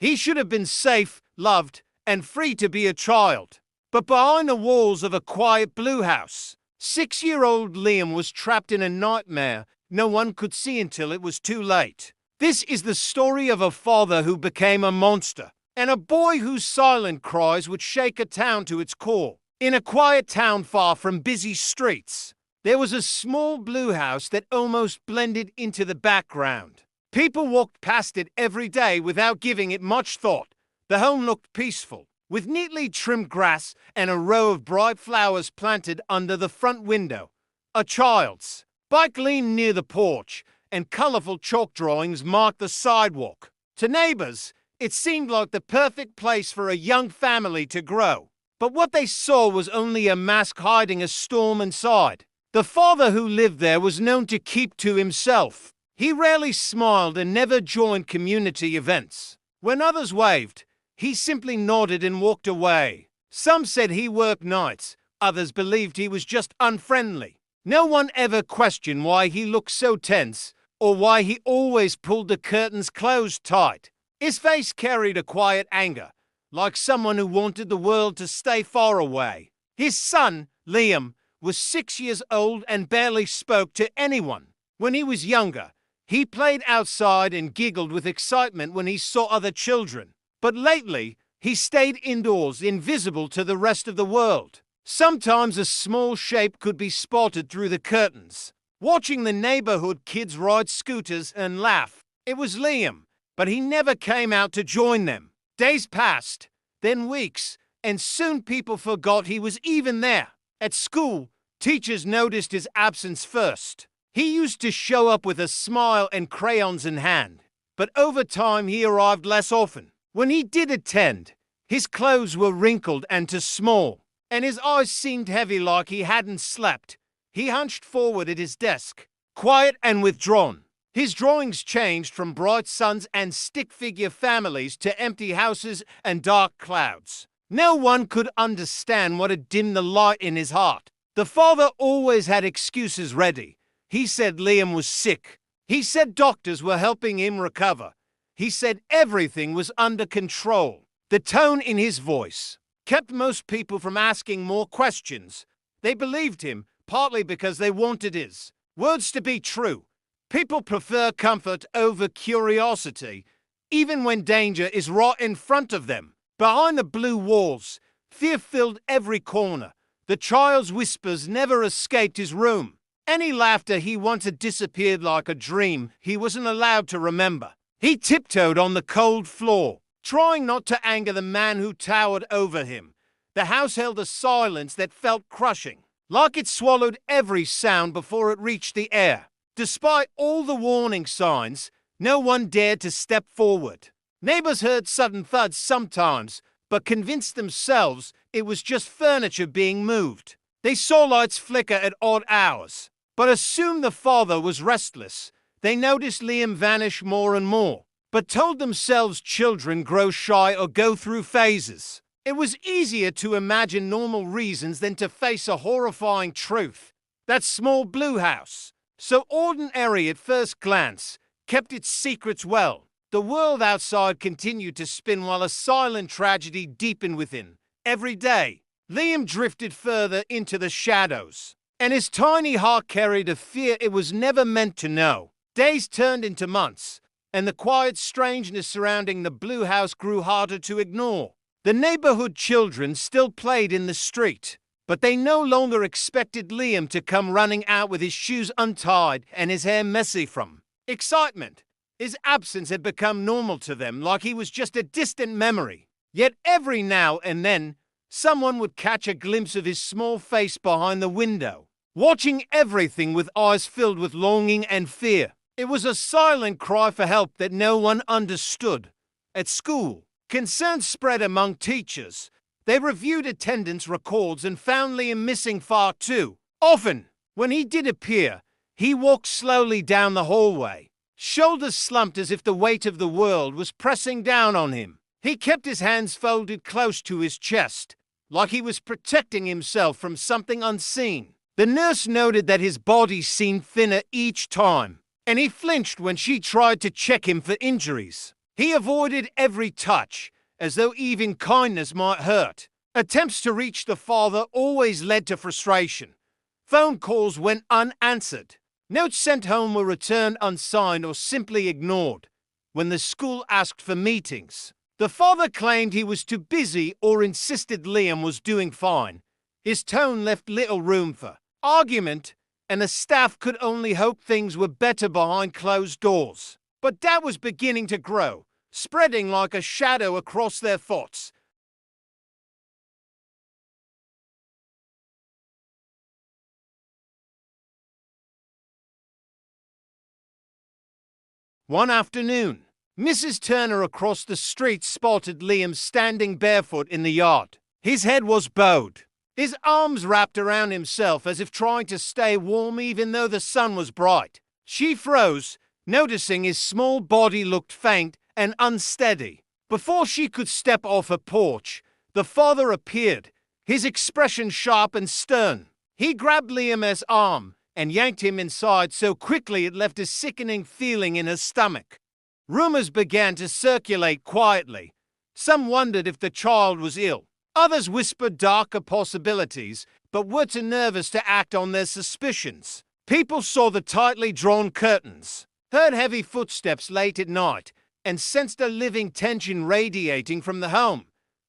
He should have been safe, loved, and free to be a child. But behind the walls of a quiet blue house, 6-year-old Liam was trapped in a nightmare no one could see until it was too late. This is the story of a father who became a monster, and a boy whose silent cries would shake a town to its core. In a quiet town far from busy streets, there was a small blue house that almost blended into the background. People walked past it every day without giving it much thought. The home looked peaceful, with neatly trimmed grass and a row of bright flowers planted under the front window. A child's bike leaned near the porch, and colorful chalk drawings marked the sidewalk. To neighbors, it seemed like the perfect place for a young family to grow. But what they saw was only a mask hiding a storm inside. The father who lived there was known to keep to himself. He rarely smiled and never joined community events. When others waved, he simply nodded and walked away. Some said he worked nights, others believed he was just unfriendly. No one ever questioned why he looked so tense or why he always pulled the curtains closed tight. His face carried a quiet anger, like someone who wanted the world to stay far away. His son, Liam, was 6 years old and barely spoke to anyone. When he was younger, he played outside and giggled with excitement when he saw other children. But lately, he stayed indoors, invisible to the rest of the world. Sometimes a small shape could be spotted through the curtains, watching the neighborhood kids ride scooters and laugh. It was Liam, but he never came out to join them. Days passed, then weeks, and soon people forgot he was even there. At school, teachers noticed his absence first. He used to show up with a smile and crayons in hand, but over time he arrived less often. When he did attend, his clothes were wrinkled and too small, and his eyes seemed heavy like he hadn't slept. He hunched forward at his desk, quiet and withdrawn. His drawings changed from bright suns and stick-figure families to empty houses and dark clouds. No one could understand what had dimmed the light in his heart. The father always had excuses ready. He said Liam was sick. He said doctors were helping him recover. He said everything was under control. The tone in his voice kept most people from asking more questions. They believed him, partly because they wanted his words to be true. People prefer comfort over curiosity, even when danger is right in front of them. Behind the blue walls, fear filled every corner. The child's whispers never escaped his room. Any laughter he once had disappeared like a dream he wasn't allowed to remember. He tiptoed on the cold floor, trying not to anger the man who towered over him. The house held a silence that felt crushing, like it swallowed every sound before it reached the air. Despite all the warning signs, no one dared to step forward. Neighbors heard sudden thuds sometimes, but convinced themselves it was just furniture being moved. They saw lights flicker at odd hours, but assumed the father was restless. They noticed Liam vanish more and more, but told themselves children grow shy or go through phases. It was easier to imagine normal reasons than to face a horrifying truth. That small blue house, so ordinary at first glance, kept its secrets well. The world outside continued to spin while a silent tragedy deepened within. Every day, Liam drifted further into the shadows, and his tiny heart carried a fear it was never meant to know. Days turned into months, and the quiet strangeness surrounding the blue house grew harder to ignore. The neighborhood children still played in the street, but they no longer expected Liam to come running out with his shoes untied and his hair messy from excitement. His absence had become normal to them, like he was just a distant memory. Yet every now and then, someone would catch a glimpse of his small face behind the window, watching everything with eyes filled with longing and fear. It was a silent cry for help that no one understood. At school, concern spread among teachers. They reviewed attendance records and found Liam missing far too often. When he did appear, he walked slowly down the hallway, shoulders slumped as if the weight of the world was pressing down on him. He kept his hands folded close to his chest, like he was protecting himself from something unseen. The nurse noted that his body seemed thinner each time, and he flinched when she tried to check him for injuries. He avoided every touch, as though even kindness might hurt. Attempts to reach the father always led to frustration. Phone calls went unanswered. Notes sent home were returned unsigned or simply ignored. When the school asked for meetings, the father claimed he was too busy or insisted Liam was doing fine. His tone left little room for argument, and the staff could only hope things were better behind closed doors. But doubt was beginning to grow, spreading like a shadow across their thoughts. One afternoon, Mrs. Turner across the street spotted Liam standing barefoot in the yard. His head was bowed, his arms wrapped around himself as if trying to stay warm even though the sun was bright. She froze, noticing his small body looked faint and unsteady. Before she could step off her porch, the father appeared, his expression sharp and stern. He grabbed Liam's arm and yanked him inside so quickly it left a sickening feeling in her stomach. Rumors began to circulate quietly. Some wondered if the child was ill. Others whispered darker possibilities, but were too nervous to act on their suspicions. People saw the tightly drawn curtains, heard heavy footsteps late at night, and sensed a living tension radiating from the home.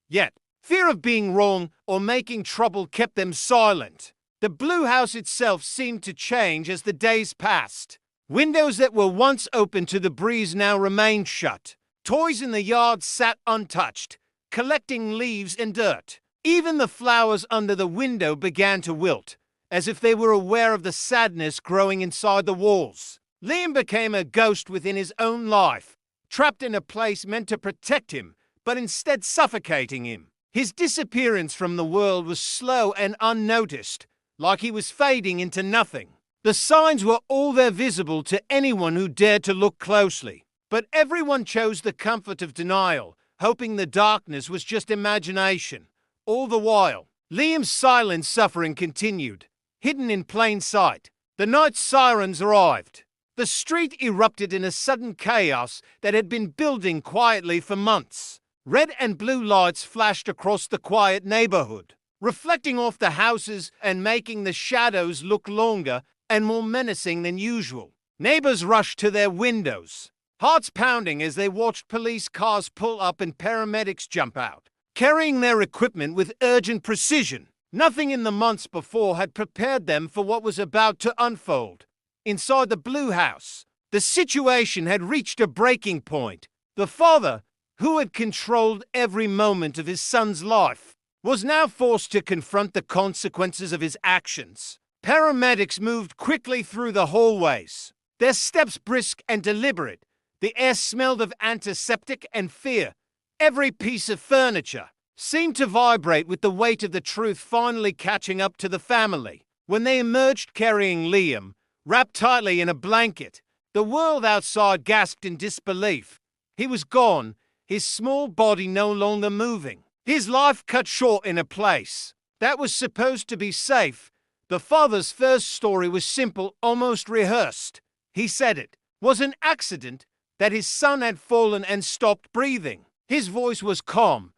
Yet, fear of being wrong or making trouble kept them silent. The blue house itself seemed to change as the days passed. Windows that were once open to the breeze now remained shut. Toys in the yard sat untouched, collecting leaves and dirt. Even the flowers under the window began to wilt, as if they were aware of the sadness growing inside the walls. Liam became a ghost within his own life, trapped in a place meant to protect him, but instead suffocating him. His disappearance from the world was slow and unnoticed, like he was fading into nothing. The signs were all there visible to anyone who dared to look closely, but everyone chose the comfort of denial, hoping the darkness was just imagination. All the while, Liam's silent suffering continued, hidden in plain sight. The night sirens arrived. The street erupted in a sudden chaos that had been building quietly for months. Red and blue lights flashed across the quiet neighborhood, reflecting off the houses and making the shadows look longer and more menacing than usual. Neighbors rushed to their windows, hearts pounding as they watched police cars pull up and paramedics jump out, carrying their equipment with urgent precision. Nothing in the months before had prepared them for what was about to unfold. Inside the blue house, the situation had reached a breaking point. The father, who had controlled every moment of his son's life, was now forced to confront the consequences of his actions. Paramedics moved quickly through the hallways, their steps brisk and deliberate. The air smelled of antiseptic and fear. Every piece of furniture seemed to vibrate with the weight of the truth finally catching up to the family. When they emerged carrying Liam, wrapped tightly in a blanket, the world outside gasped in disbelief. He was gone, his small body no longer moving. His life cut short in a place that was supposed to be safe. The father's first story was simple, almost rehearsed. He said it was an accident, that his son had fallen and stopped breathing. His voice was calm,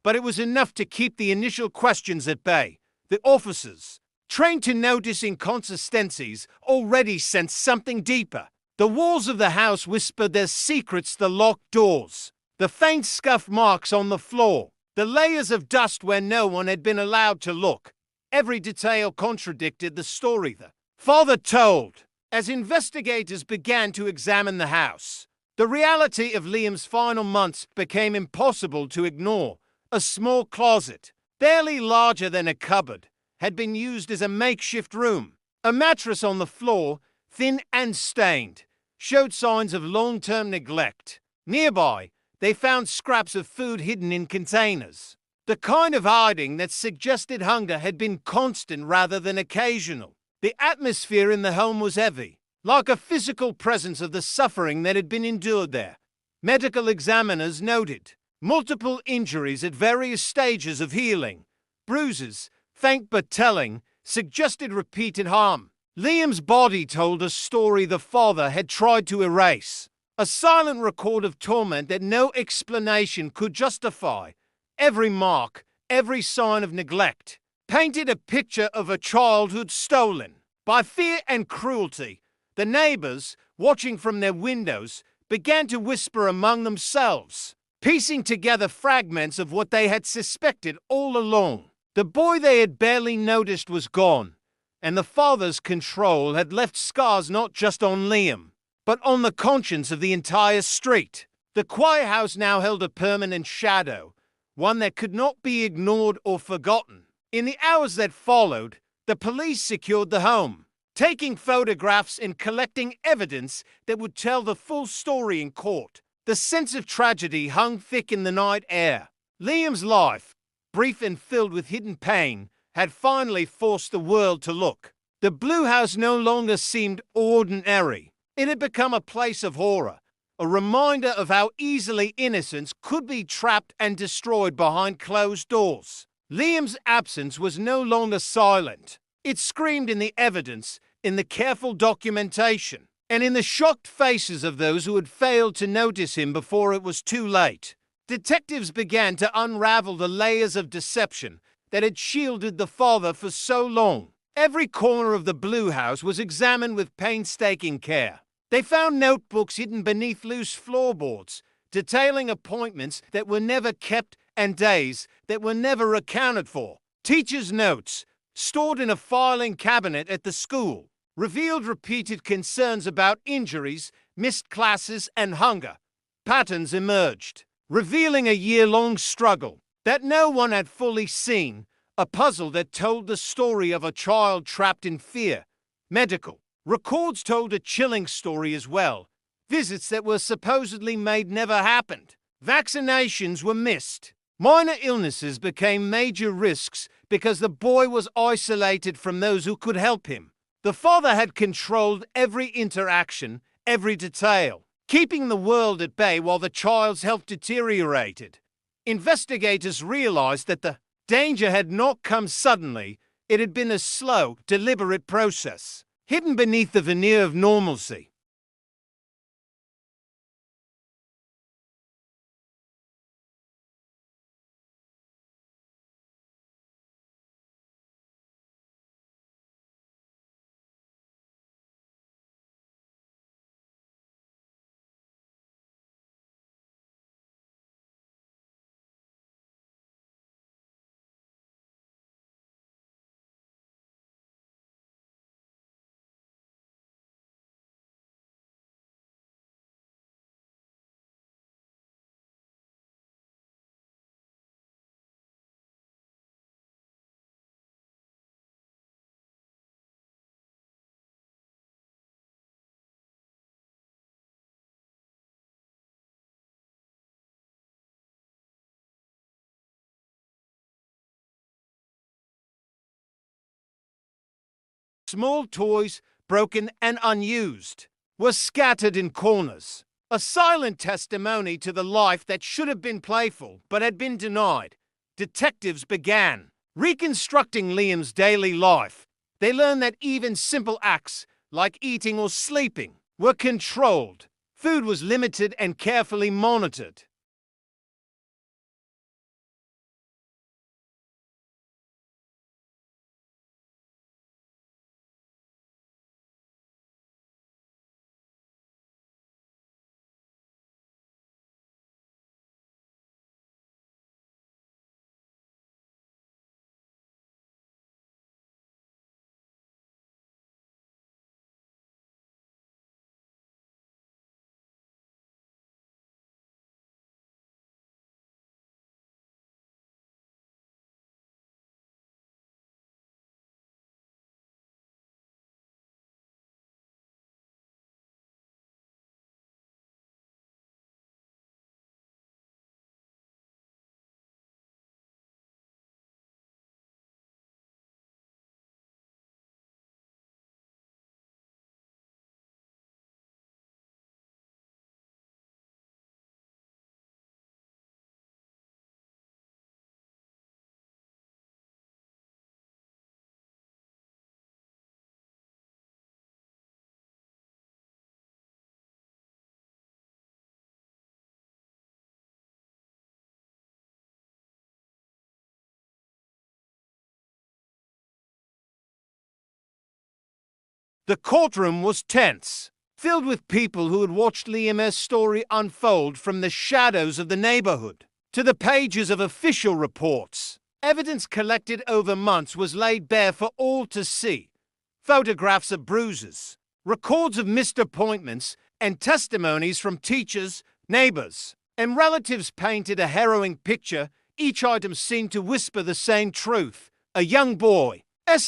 but it was enough to keep the initial questions at bay. The officers, trained to notice inconsistencies, already sensed something deeper. The walls of the house whispered their secrets, the locked doors, the faint scuff marks on the floor, the layers of dust where no one had been allowed to look. Every detail contradicted the story the father told. As investigators began to examine the house, the reality of Liam's final months became impossible to ignore. A small closet, barely larger than a cupboard, had been used as a makeshift room. A mattress on the floor, thin and stained, showed signs of long-term neglect. Nearby, they found scraps of food hidden in containers. The kind of hiding that suggested hunger had been constant rather than occasional. The atmosphere in the home was heavy, like a physical presence of the suffering that had been endured there. Medical examiners noted multiple injuries at various stages of healing. Bruises, faint but telling, suggested repeated harm. Liam's body told a story the father had tried to erase. A silent record of torment that no explanation could justify. Every mark, every sign of neglect, painted a picture of a childhood stolen by fear and cruelty. The neighbors, watching from their windows, began to whisper among themselves, piecing together fragments of what they had suspected all along. The boy they had barely noticed was gone, and the father's control had left scars not just on Liam, but on the conscience of the entire street. The choir house now held a permanent shadow, one that could not be ignored or forgotten. In the hours that followed, the police secured the home, taking photographs and collecting evidence that would tell the full story in court. The sense of tragedy hung thick in the night air. Liam's life, brief and filled with hidden pain, had finally forced the world to look. The Blue House no longer seemed ordinary. It had become a place of horror, a reminder of how easily innocence could be trapped and destroyed behind closed doors. Liam's absence was no longer silent. It screamed in the evidence, in the careful documentation, and in the shocked faces of those who had failed to notice him before it was too late. Detectives began to unravel the layers of deception that had shielded the father for so long. Every corner of the Blue House was examined with painstaking care. They found notebooks hidden beneath loose floorboards, detailing appointments that were never kept and days that were never accounted for. Teachers' notes, stored in a filing cabinet at the school, revealed repeated concerns about injuries, missed classes, and hunger. Patterns emerged, revealing a year-long struggle that no one had fully seen, a puzzle that told the story of a child trapped in fear. Medical records told a chilling story as well. Visits that were supposedly made never happened. Vaccinations were missed. Minor illnesses became major risks because the boy was isolated from those who could help him. The father had controlled every interaction, every detail, keeping the world at bay while the child's health deteriorated. Investigators realized that the danger had not come suddenly. It had been a slow, deliberate process, hidden beneath the veneer of normalcy. Small toys, broken and unused, were scattered in corners. A silent testimony to the life that should have been playful but had been denied. Detectives began reconstructing Liam's daily life. They learned that even simple acts, like eating or sleeping, were controlled. Food was limited and carefully monitored. The courtroom was tense, filled with people who had watched Liam's story unfold from the shadows of the neighborhood to the pages of official reports. Evidence collected over months was laid bare for all to see. Photographs of bruises, records of missed appointments, and testimonies from teachers, neighbors, and relatives painted a harrowing picture. Each item seemed to whisper the same truth. A young boy's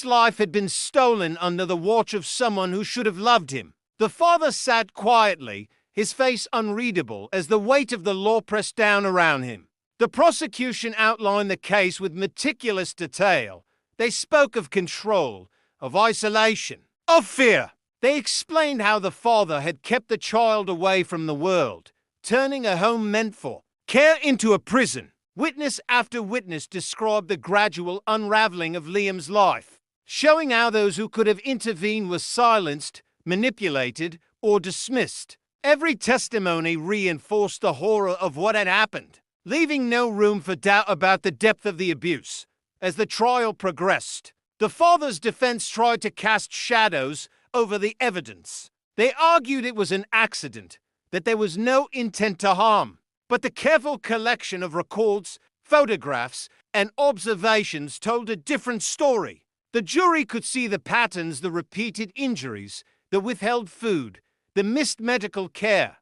life had been stolen under the watch of someone who should have loved him. The father sat quietly, his face unreadable as the weight of the law pressed down around him. The prosecution outlined the case with meticulous detail. They spoke of control, of isolation, of fear. They explained how the father had kept the child away from the world, turning a home meant for care into a prison. Witness after witness described the gradual unraveling of Liam's life, showing how those who could have intervened were silenced, manipulated, or dismissed. Every testimony reinforced the horror of what had happened, leaving no room for doubt about the depth of the abuse. As the trial progressed, the father's defense tried to cast shadows over the evidence. They argued it was an accident, that there was no intent to harm. But the careful collection of records, photographs, and observations told a different story. The jury could see the patterns, the repeated injuries, the withheld food, the missed medical care.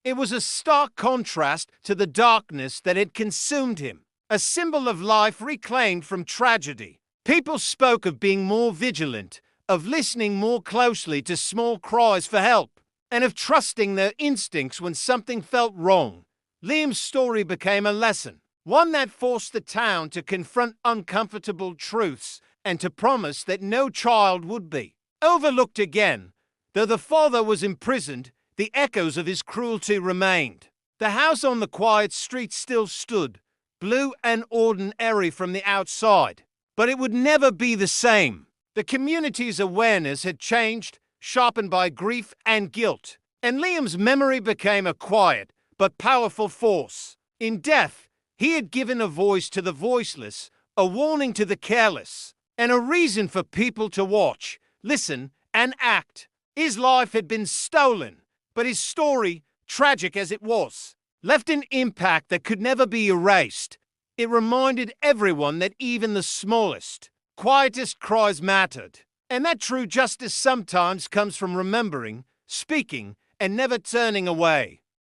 It was a stark contrast to the darkness that had consumed him, a symbol of life reclaimed from tragedy. People spoke of being more vigilant, of listening more closely to small cries for help, and of trusting their instincts when something felt wrong. Liam's story became a lesson, one that forced the town to confront uncomfortable truths and to promise that no child would be overlooked again. Though the father was imprisoned, the echoes of his cruelty remained. The house on the quiet street still stood, blue and ordinary from the outside, but it would never be the same. The community's awareness had changed, sharpened by grief and guilt, and Liam's memory became a quiet but powerful force. In death, he had given a voice to the voiceless, a warning to the careless, and a reason for people to watch, listen, and act. His life had been stolen, but his story, tragic as it was, left an impact that could never be erased. It reminded everyone that even the smallest, quietest cries mattered, and that true justice sometimes comes from remembering, speaking, and never turning away.